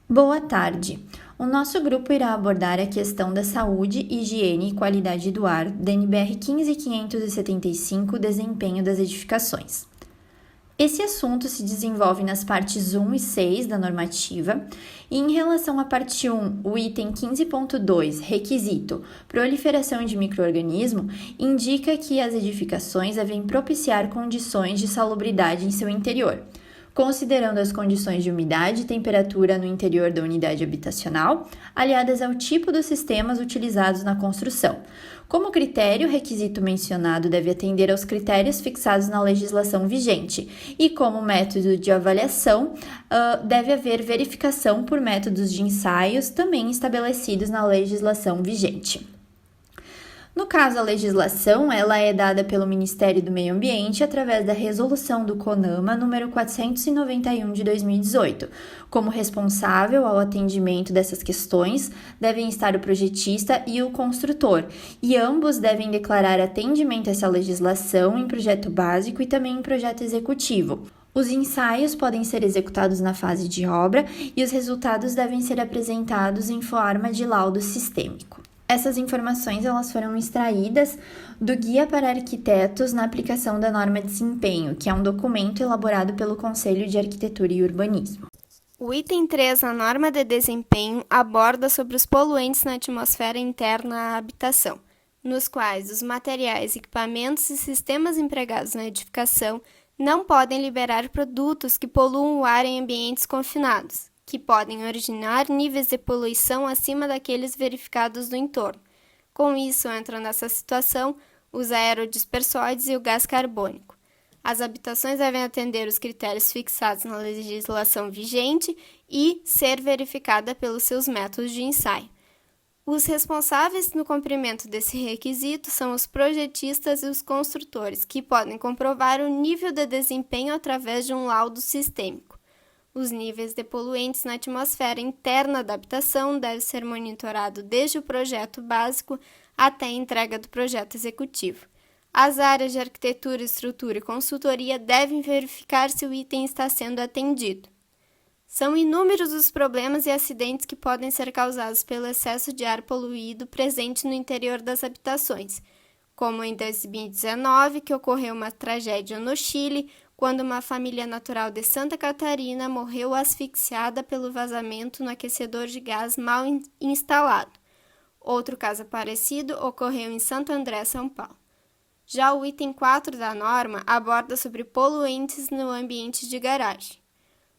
Boa tarde! O nosso grupo irá abordar a questão da saúde, higiene e qualidade do ar, da NBR 15575, desempenho das edificações. Esse assunto se desenvolve nas partes 1 e 6 da normativa, e em relação à parte 1, o item 15.2, requisito, proliferação de micro-organismo, indica que as edificações devem propiciar condições de salubridade em seu interior, considerando as condições de umidade e temperatura no interior da unidade habitacional, aliadas ao tipo dos sistemas utilizados na construção. Como critério, o requisito mencionado deve atender aos critérios fixados na legislação vigente e, como método de avaliação, deve haver verificação por métodos de ensaios também estabelecidos na legislação vigente. No caso, a legislação ela é dada pelo Ministério do Meio Ambiente através da Resolução do CONAMA número 491 de 2018. Como responsável ao atendimento dessas questões, devem estar o projetista e o construtor, e ambos devem declarar atendimento a essa legislação em projeto básico e também em projeto executivo. Os ensaios podem ser executados na fase de obra e os resultados devem ser apresentados em forma de laudo sistêmico. Essas informações elas foram extraídas do Guia para Arquitetos na aplicação da norma de desempenho, que é um documento elaborado pelo Conselho de Arquitetura e Urbanismo. O item 3 da norma de desempenho aborda sobre os poluentes na atmosfera interna à habitação, nos quais os materiais, equipamentos e sistemas empregados na edificação não podem liberar produtos que poluam o ar em ambientes confinados, que podem originar níveis de poluição acima daqueles verificados no entorno. Com isso, entram nessa situação os aerodispersóides e o gás carbônico. As habitações devem atender os critérios fixados na legislação vigente e ser verificada pelos seus métodos de ensaio. Os responsáveis no cumprimento desse requisito são os projetistas e os construtores, que podem comprovar o nível de desempenho através de um laudo sistêmico. Os níveis de poluentes na atmosfera interna da habitação devem ser monitorados desde o projeto básico até a entrega do projeto executivo. As áreas de arquitetura, estrutura e consultoria devem verificar se o item está sendo atendido. São inúmeros os problemas e acidentes que podem ser causados pelo excesso de ar poluído presente no interior das habitações, como em 2019, que ocorreu uma tragédia no Chile, quando uma família natural de Santa Catarina morreu asfixiada pelo vazamento no aquecedor de gás mal instalado. Outro caso parecido ocorreu em Santo André, São Paulo. Já o item 4 da norma aborda sobre poluentes no ambiente de garagem,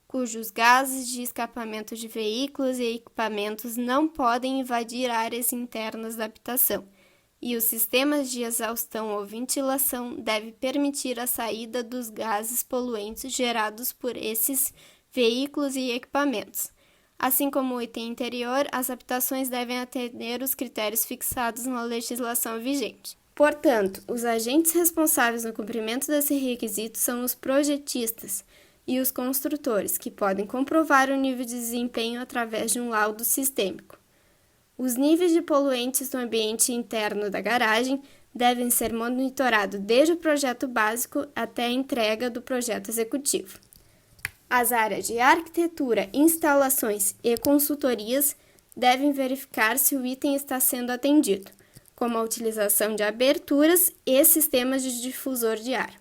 cujos gases de escapamento de veículos e equipamentos não podem invadir áreas internas da habitação, e os sistemas de exaustão ou ventilação devem permitir a saída dos gases poluentes gerados por esses veículos e equipamentos. Assim como o item anterior, as habitações devem atender os critérios fixados na legislação vigente. Portanto, os agentes responsáveis no cumprimento desse requisito são os projetistas e os construtores, que podem comprovar o nível de desempenho através de um laudo sistêmico. Os níveis de poluentes no ambiente interno da garagem devem ser monitorados desde o projeto básico até a entrega do projeto executivo. As áreas de arquitetura, instalações e consultorias devem verificar se o item está sendo atendido, como a utilização de aberturas e sistemas de difusor de ar.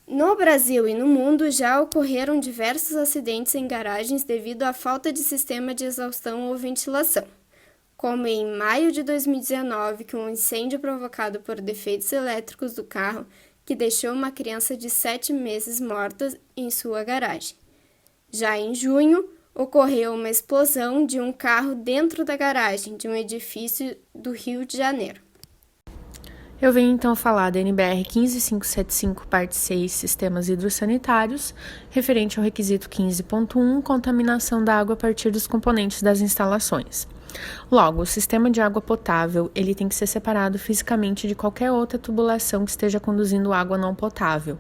No Brasil e no mundo já ocorreram diversos acidentes em garagens devido à falta de sistema de exaustão ou ventilação, como em maio de 2019, com um incêndio provocado por defeitos elétricos do carro que deixou uma criança de 7 meses morta em sua garagem. Já em junho, ocorreu uma explosão de um carro dentro da garagem de um edifício do Rio de Janeiro. Eu venho então falar da NBR 15575, parte 6, Sistemas Hidrossanitários, referente ao requisito 15.1, contaminação da água a partir dos componentes das instalações. Logo, o sistema de água potável ele tem que ser separado fisicamente de qualquer outra tubulação que esteja conduzindo água não potável.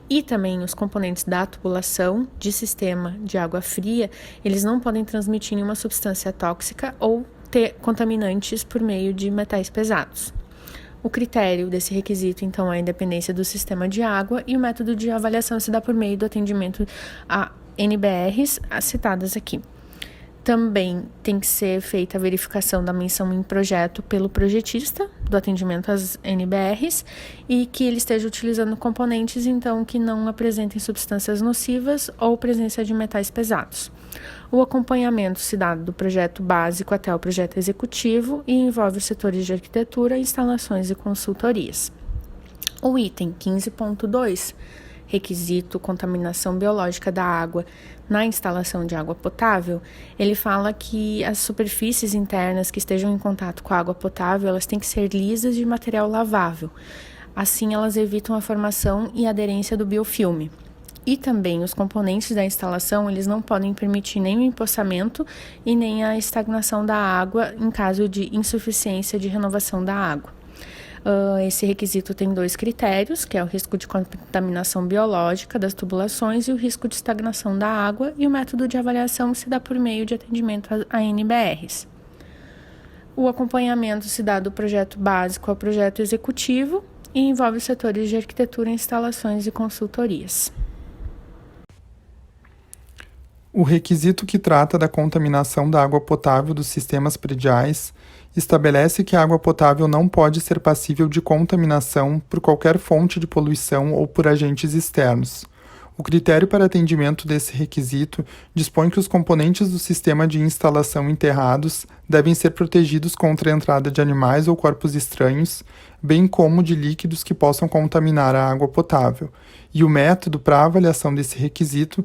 E também os componentes da tubulação de sistema de água fria, eles não podem transmitir nenhuma substância tóxica ou ter contaminantes por meio de metais pesados. O critério desse requisito, então, é a independência do sistema de água e o método de avaliação se dá por meio do atendimento a NBRs citadas aqui. Também tem que ser feita a verificação da menção em projeto pelo projetista do atendimento às NBRs e que ele esteja utilizando componentes, então, que não apresentem substâncias nocivas ou presença de metais pesados. O acompanhamento se dá do projeto básico até o projeto executivo e envolve os setores de arquitetura, instalações e consultorias. O item 15.2, requisito contaminação biológica da água na instalação de água potável, ele fala que as superfícies internas que estejam em contato com a água potável, elas têm que ser lisas de material lavável. Assim, elas evitam a formação e aderência do biofilme. E também os componentes da instalação, eles não podem permitir nem o empoçamento e nem a estagnação da água em caso de insuficiência de renovação da água. Esse requisito tem 2 critérios, que é o risco de contaminação biológica das tubulações e o risco de estagnação da água, e o método de avaliação se dá por meio de atendimento a NBRs. O acompanhamento se dá do projeto básico ao projeto executivo e envolve os setores de arquitetura, instalações e consultorias. O requisito que trata da contaminação da água potável dos sistemas prediais estabelece que a água potável não pode ser passível de contaminação por qualquer fonte de poluição ou por agentes externos. O critério para atendimento desse requisito dispõe que os componentes do sistema de instalação enterrados devem ser protegidos contra a entrada de animais ou corpos estranhos, bem como de líquidos que possam contaminar a água potável, e o método para a avaliação desse requisito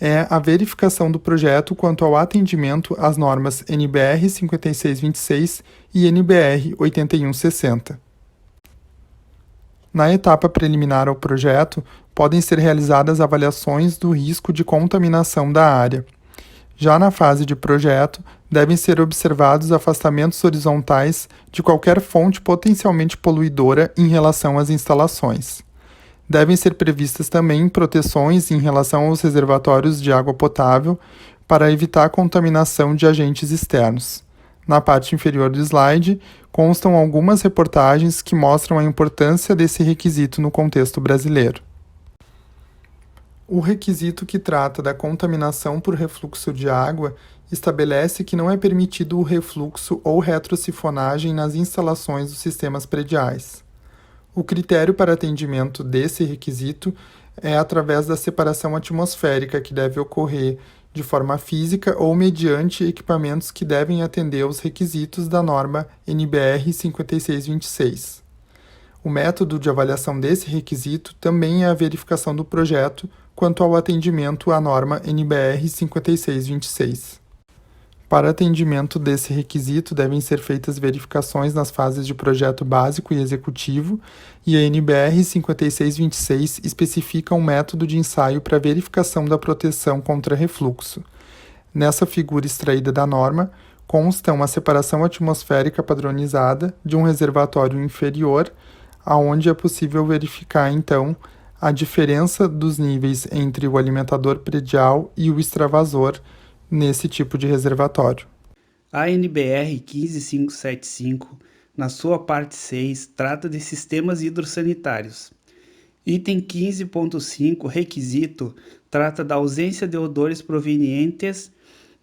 é a verificação do projeto quanto ao atendimento às normas NBR 5626 e NBR 8160. Na etapa preliminar ao projeto, podem ser realizadas avaliações do risco de contaminação da área. Já na fase de projeto, devem ser observados afastamentos horizontais de qualquer fonte potencialmente poluidora em relação às instalações. Devem ser previstas também proteções em relação aos reservatórios de água potável para evitar a contaminação de agentes externos. Na parte inferior do slide, constam algumas reportagens que mostram a importância desse requisito no contexto brasileiro. O requisito que trata da contaminação por refluxo de água estabelece que não é permitido o refluxo ou retrosifonagem nas instalações dos sistemas prediais. O critério para atendimento desse requisito é através da separação atmosférica, que deve ocorrer de forma física ou mediante equipamentos que devem atender aos requisitos da norma NBR 5626. O método de avaliação desse requisito também é a verificação do projeto quanto ao atendimento à norma NBR 5626. Para atendimento desse requisito, devem ser feitas verificações nas fases de projeto básico e executivo, e a NBR 5626 especifica um método de ensaio para verificação da proteção contra refluxo. Nessa figura extraída da norma, consta uma separação atmosférica padronizada de um reservatório inferior, aonde é possível verificar, então, a diferença dos níveis entre o alimentador predial e o extravasor nesse tipo de reservatório. A NBR 15575, na sua parte 6, trata de sistemas hidrossanitários. Item 15.5, requisito, trata da ausência de odores provenientes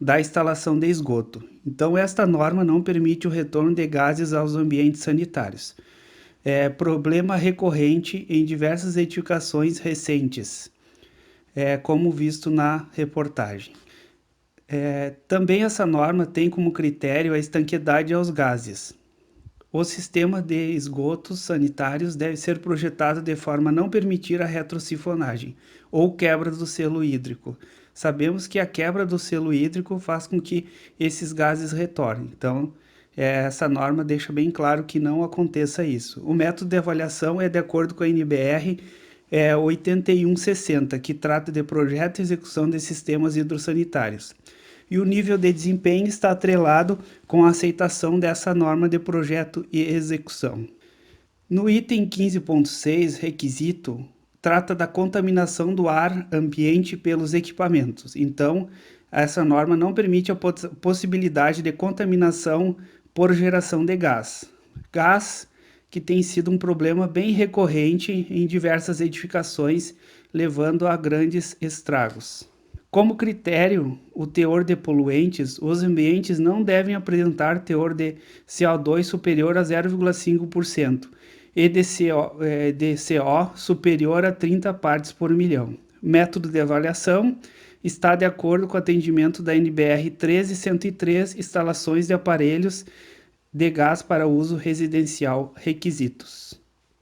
da instalação de esgoto. Então, esta norma não permite o retorno de gases aos ambientes sanitários. É problema recorrente em diversas edificações recentes, como visto na reportagem. Também essa norma tem como critério a estanqueidade aos gases. O sistema de esgotos sanitários deve ser projetado de forma a não permitir a retrosifonagem ou quebra do selo hídrico. Sabemos que a quebra do selo hídrico faz com que esses gases retornem. Então, essa norma deixa bem claro que não aconteça isso. O método de avaliação é de acordo com a NBR 8160, que trata de projeto e execução de sistemas hidrossanitários. E o nível de desempenho está atrelado com a aceitação dessa norma de projeto e execução. No item 15.6, requisito, trata da contaminação do ar ambiente pelos equipamentos. Então, essa norma não permite a possibilidade de contaminação por geração de gás. Gás que tem sido um problema bem recorrente em diversas edificações, levando a grandes estragos. Como critério, o teor de poluentes, os ambientes não devem apresentar teor de CO2 superior a 0,5% e de CO superior a 30 partes por milhão. Método de avaliação está de acordo com o atendimento da NBR 13103, instalações de aparelhos de gás para uso residencial, requisitos.